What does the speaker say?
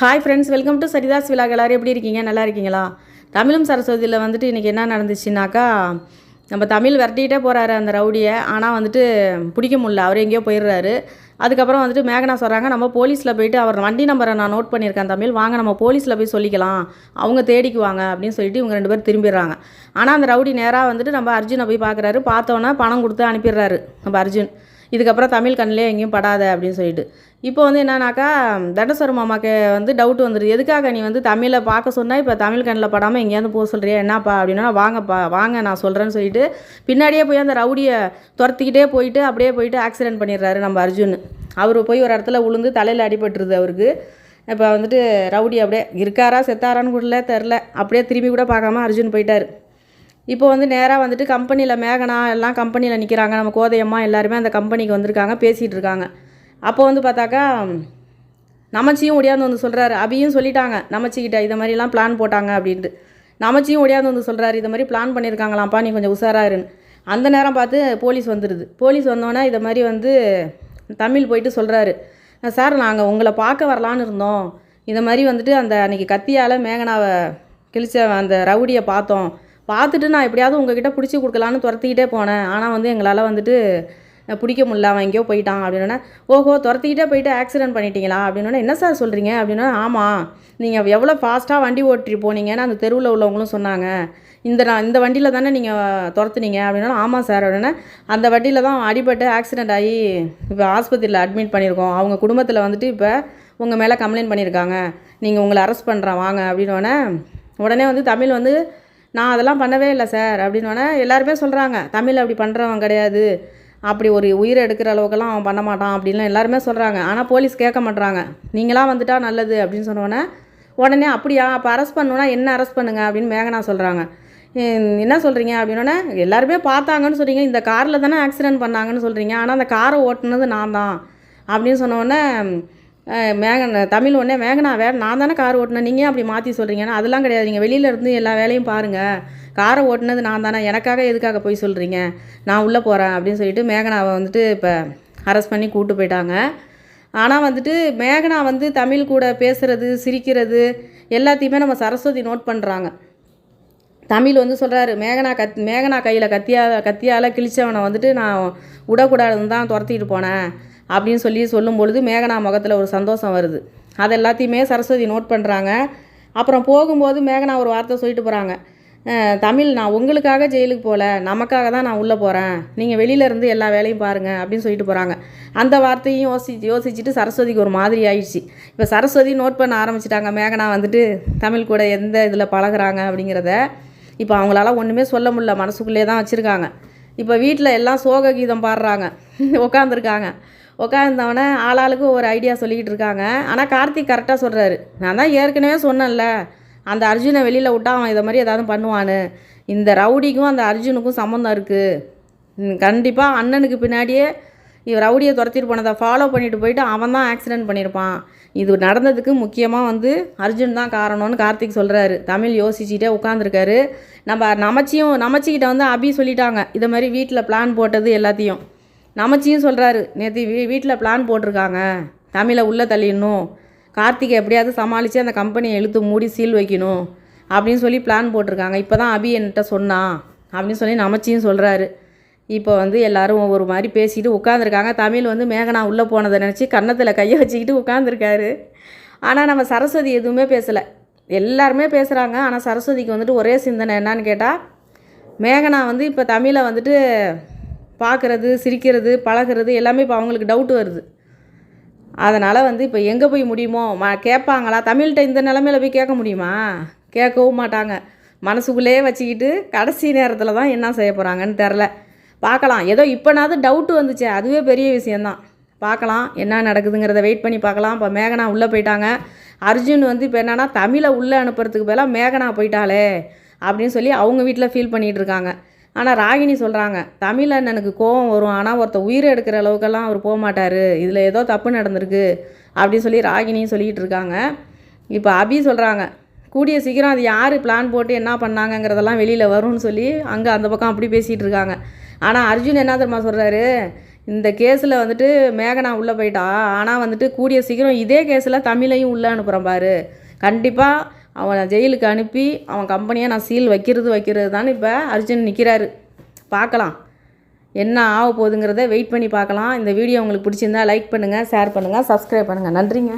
Hi friends, welcome to Saritha's vlog. எல்லோரும் எப்படி இருக்கீங்க? நல்லா இருக்கீங்களா? தமிழும் சரஸ்வதியில் வந்துட்டு இன்றைக்கி என்ன நடந்துச்சுனாக்கா, நம்ம தமிழ் விரட்டிகிட்டே போகிறாரு அந்த ரவுடியை. ஆனால் வந்துட்டு பிடிக்க முடியல, அவர் எங்கேயோ போயிடுறாரு. அதுக்கப்புறம் வந்துட்டு மேகனா சொல்கிறாங்க, நம்ம போலீஸில் போயிட்டு அவர் வண்டி நம்பரை நான் நோட் பண்ணியிருக்கேன் தமிழ், வாங்க நம்ம போலீஸில் போய் சொல்லிக்கலாம், அவங்க தேடிக்குவாங்க அப்படின்னு சொல்லிட்டு இவங்க 2 பேர் திரும்பிடுறாங்க. ஆனால் அந்த ரவுடி நேராக வந்துட்டு நம்ம அர்ஜுனை போய் பார்க்குறாரு. பார்த்தோன்னே பணம் கொடுத்து அனுப்பிடுறாரு நம்ம அர்ஜுன். இதுக்கப்புறம் தமிழ் கண்ணிலே எங்கேயும் படாத அப்படின்னு சொல்லிட்டு. இப்போ வந்து என்னன்னாக்கா, தண்டசோர மாமாவுக்கு வந்து டவுட் வந்துடுது. எதுக்காக நீ வந்து தமிழை பார்க்க சொன்னால் இப்போ தமிழ் கண்ணில் படாமல் எங்கேயாவது போக சொல்கிறியா என்னப்பா அப்படின்னா, வாங்கப்பா வாங்க நான் சொல்கிறேன்னு சொல்லிட்டு பின்னாடியே போய் அந்த ரவுடியை துரத்திக்கிட்டே போயிட்டு அப்படியே போயிட்டு ஆக்சிடென்ட் பண்ணிடுறாரு நம்ம அர்ஜுன். அவர் போய் ஒரு இடத்துல உளுந்து தலையில் அடிபட்டுருது அவருக்கு. இப்போ வந்துட்டு ரவுடி அப்படியே இருக்காரா செத்தாரான்னு கூட தெரில, அப்படியே திரும்பி கூட பார்க்காம அர்ஜுன் போயிட்டார். இப்போ வந்து நேராக வந்துட்டு கம்பெனியில் மேகனா எல்லாம் கம்பெனியில் நிற்கிறாங்க. நம்ம கோதையம்மா எல்லாருமே அந்த கம்பெனிக்கு வந்திருக்காங்க, பேசிகிட்டு இருக்காங்க. அப்போ வந்து பார்த்தாக்கா நமச்சியும் ஒடியாந்து வந்து சொல்கிறாரு. அபியும் சொல்லிட்டாங்க நமச்சிக்கிட்ட, இதை மாதிரிலாம் பிளான் போட்டாங்க அப்படின்ட்டு. நமச்சியும் ஒடியாந்து வந்து சொல்கிறாரு, இதை மாதிரி பிளான் பண்ணியிருக்காங்களாம்ப்பா, நீ கொஞ்சம் உஷாராருன்னு. அந்த நேரம் பார்த்து போலீஸ் வந்துடுது. போலீஸ் வந்தோன்னே இதை மாதிரி வந்து தமிழ் போயிட்டு சொல்கிறாரு, சார் நாங்கள் உங்களை பார்க்க வரலான்னு இருந்தோம், இதை மாதிரி வந்துட்டு அந்த அன்றைக்கி கத்தியால் மேகனாவை கிழிச்ச அந்த ரவுடியை பார்த்துட்டு நான் எப்படியாவது உங்ககிட்ட பிடிச்சி கொடுக்கலான்னு துரத்திக்கிட்டே போனேன். ஆனால் வந்து எங்களால் வந்துட்டு பிடிக்க முடியல, அவன் எங்கேயோ போயிட்டான் அப்படின்னா, ஓஹோ துரத்திக்கிட்டே போயிட்டு ஆக்சிடென்ட் பண்ணிட்டீங்களா அப்படின்னா, என்ன சார் சொல்கிறீங்க அப்படின்னா, ஆமாம் நீங்கள் எவ்வளோ ஃபாஸ்ட்டாக வண்டி ஓட்டிட்டு போனீங்கன்னு அந்த தெருவில் உள்ளவங்களும் சொன்னாங்க. இந்த வண்டியில் தானே நீங்கள் துரத்துனீங்க அப்படின்னா, ஆமாம் சார் அப்படின்னா, அந்த வண்டியில் தான் அடிபட்டு ஆக்சிடெண்ட் ஆகி இப்போ ஆஸ்பத்திரியில் அட்மிட் பண்ணியிருக்கோம். அவங்க குடும்பத்தில் வந்துட்டு இப்போ உங்கள் மேலே கம்ப்ளைண்ட் பண்ணியிருக்காங்க, நீங்கள் உங்களை அரெஸ்ட் பண்ணுறேன் வாங்க அப்படின்னோடனே, உடனே வந்து தமிழ் வந்து நான் அதெல்லாம் பண்ணவே இல்லை சார் அப்படின்னோடனே எல்லாருமே சொல்கிறாங்க, தமிழ் அப்படி பண்ணுறவன் கிடையாது, அப்படி ஒரு உயிரை எடுக்கிற அளவுக்கெல்லாம் அவன் பண்ண மாட்டான் அப்படின்லாம் எல்லாருமே சொல்கிறாங்க. ஆனால் போலீஸ் கேட்க மாட்றாங்க. நீங்களாம் வந்துட்டா நல்லது அப்படின்னு சொன்னோடனே உடனே அப்படியா அப்போ அரெஸ்ட் பண்ணணுன்னா என்ன அரெஸ்ட் பண்ணுங்க அப்படின்னு மேகனா சொல்கிறாங்க. என்ன சொல்கிறீங்க அப்படின்னோடனே, எல்லாருமே பார்த்தாங்கன்னு சொல்கிறீங்க, இந்த காரில் தானே ஆக்சிடென்ட் பண்ணாங்கன்னு சொல்கிறீங்க, ஆனால் அந்த காரை ஓட்டுனது நான் தான் அப்படின்னு சொன்னோடனே தமிழ் உடனே மேகனா நான் தானே கார் ஓட்டினேன், நீங்கள் அப்படி மாற்றி சொல்கிறீங்கன்னா, அதெல்லாம் கிடையாது, நீங்கள் வெளியில் இருந்து எல்லா வேலையும் பாருங்கள், காரை ஓட்டினது நான் தானே, எனக்காக எதுக்காக போய் சொல்கிறீங்க, நான் உள்ளே போகிறேன் அப்படின்னு சொல்லிட்டு மேகனாவை வந்துட்டு இப்போ அரெஸ்ட் பண்ணி கூப்பிட்டு போயிட்டாங்க. ஆனால் வந்துட்டு மேகனா வந்து தமிழ் கூட பேசுகிறது சிரிக்கிறது எல்லாத்தையுமே நம்ம சரஸ்வதி நோட் பண்ணுறாங்க. தமிழ் வந்து சொல்கிறாரு, மேகனா கையில் கத்தியால் கிழிச்சவனை வந்துட்டு நான் விடக்கூடாதுன்னு தான் துரத்திட்டு போனேன் அப்படின்னு சொல்லும் பொழுது மேகனா முகத்தில் ஒரு சந்தோஷம் வருது. அது எல்லாத்தையுமே சரஸ்வதி நோட் பண்ணுறாங்க. அப்புறம் போகும்போது மேகனா ஒரு வார்த்தை சொல்லிட்டு போகிறாங்க, தமிழ் நான் உங்களுக்காக ஜெயிலுக்கு போகல, நமக்காக தான் நான் உள்ளே போகிறேன், நீங்கள் வெளியிலேருந்து எல்லா வேலையும் பாருங்கள் அப்படின்னு சொல்லிட்டு போகிறாங்க. அந்த வார்த்தையும் யோசிச்சுட்டு சரஸ்வதிக்கு ஒரு மாதிரி ஆயிடுச்சு. இப்போ சரஸ்வதி நோட் பண்ண ஆரம்பிச்சிட்டாங்க மேகனா வந்துட்டு தமிழ் கூட எந்த இதில் பழகுறாங்க அப்படிங்கிறத. இப்போ அவங்களால ஒன்றுமே சொல்ல முடியல, மனசுக்குள்ளே தான் வச்சுருக்காங்க. இப்போ வீட்டில் எல்லாம் சோக கீதம் பாடுறாங்க, உட்காந்துருக்காங்க. உட்காந்தவொடனே ஆளாளுக்கு ஒரு ஐடியா சொல்லிக்கிட்டு இருக்காங்க. ஆனால் கார்த்திக் கரெக்டாக சொல்கிறாரு, நான் தான் ஏற்கனவே சொன்னேன்ல, அந்த அர்ஜுனை வெளியில் விட்டா அவன் இதை மாதிரி ஏதாவது பண்ணுவான்னு, இந்த ரவுடிக்கும் அந்த அர்ஜுனுக்கும் சம்மந்தம் இருக்குது, கண்டிப்பாக அண்ணனுக்கு பின்னாடியே ரவுடியை துரத்திட்டு போனதை ஃபாலோ பண்ணிட்டு போயிட்டு அவன் தான் ஆக்சிடென்ட் பண்ணியிருப்பான், இது நடந்ததுக்கு முக்கியமாக வந்து அர்ஜுன் தான் காரணம்னு கார்த்திக் சொல்கிறாரு. தமிழ் யோசிச்சுட்டே உட்காந்துருக்காரு. நமச்சிக்கிட்ட வந்து அபி சொல்லிட்டாங்க இதை மாதிரி வீட்டில் பிளான் போட்டது எல்லாத்தையும். நமச்சியும் சொல்கிறாரு, நேற்று வீட்டில் பிளான் போட்டிருக்காங்க, தமிழை உள்ளே தள்ளிடணும், கார்த்திகை எப்படியாவது சமாளித்து அந்த கம்பெனியை இழுத்து மூடி சீல் வைக்கணும் அப்படின்னு சொல்லி பிளான் போட்டிருக்காங்க. இப்போ தான் அபி என்கிட்ட சொன்னான் அப்படின்னு சொல்லி நமச்சியும் சொல்கிறாரு. இப்போ வந்து எல்லோரும் ஒவ்வொரு மாதிரி பேசிட்டு உட்காந்துருக்காங்க. தமிழ் வந்து மேகனா உள்ளே போனதை நினச்சி கன்னத்தில் கையை வச்சுக்கிட்டு உட்காந்துருக்காரு. ஆனால் நம்ம சரஸ்வதி எதுவுமே பேசலை. எல்லாருமே பேசுகிறாங்க. ஆனால் சரஸ்வதிக்கு வந்துட்டு ஒரே சிந்தனை என்னன்னு கேட்டால், மேகனா வந்து இப்போ தமிழை வந்துட்டு பார்க்குறது சிரிக்கிறது பழகிறது எல்லாமே இப்போ அவங்களுக்கு டவுட் வருது. அதனால் வந்து இப்போ எங்கே போய் முடியுமோ கேட்பாங்களா, தமிழ்கிட்ட இந்த நிலமையில போய் கேட்க முடியுமா, கேட்கவும் மாட்டாங்க. மனசுக்குள்ளேயே வச்சுக்கிட்டு கடைசி நேரத்தில் தான் என்ன செய்ய போகிறாங்கன்னு தெரில. பார்க்கலாம், ஏதோ இப்போனாவது டவுட்டு வந்துச்சு, அதுவே பெரிய விஷயந்தான். பார்க்கலாம் என்ன நடக்குதுங்கிறத வெயிட் பண்ணி பார்க்கலாம். இப்போ மேகனா உள்ளே போயிட்டாங்க. அர்ஜுன் வந்து இப்போ என்னென்னா தமிழை உள்ளே அனுப்புறதுக்கு பதிலாக மேகனா போயிட்டாலே அப்படின்னு சொல்லி அவங்க வீட்டில் ஃபீல் பண்ணிகிட்டு இருக்காங்க. ஆனால் ராகினி சொல்கிறாங்க, தமிழ் அண்ணனுக்கு கோவம் வரும், ஆனால் ஒருத்த உயிரை எடுக்கிற அளவுக்கெல்லாம் அவர் போக மாட்டார், இதில் ஏதோ தப்பு நடந்திருக்கு அப்படின்னு சொல்லி ராகினியும் சொல்லிகிட்டு இருக்காங்க. இப்போ அபி சொல்கிறாங்க, கூடிய சீக்கிரம் அது யார் பிளான் போட்டு என்ன பண்ணாங்கங்கிறதெல்லாம் வெளியில் வரும்னு சொல்லி அங்கே அந்த பக்கம் அப்படி பேசிகிட்டு இருக்காங்க. ஆனால் அர்ஜுன் என்ன தெரியுமா சொல்கிறாரு, இந்த கேஸில் வந்துட்டு மேகனா உள்ளே போயிட்டா. ஆனால் வந்துட்டு கூடிய சீக்கிரம் இதே கேஸில் தமிழையும் உள்ளே அனுப்புகிறேன் பாரு. கண்டிப்பாக அவனை ஜெயிலுக்கு அனுப்பி அவன் கம்பெனியை நான் சீல் வைக்கிறது தான் இப்போ அர்ஜுன் நிற்கிறாரு. பார்க்கலாம் என்ன ஆக போகுதுங்கிறத வெயிட் பண்ணி பார்க்கலாம். இந்த வீடியோ உங்களுக்கு பிடிச்சிருந்தா லைக் பண்ணுங்கள், ஷேர் பண்ணுங்கள், சப்ஸ்கிரைப் பண்ணுங்கள். நன்றிங்க.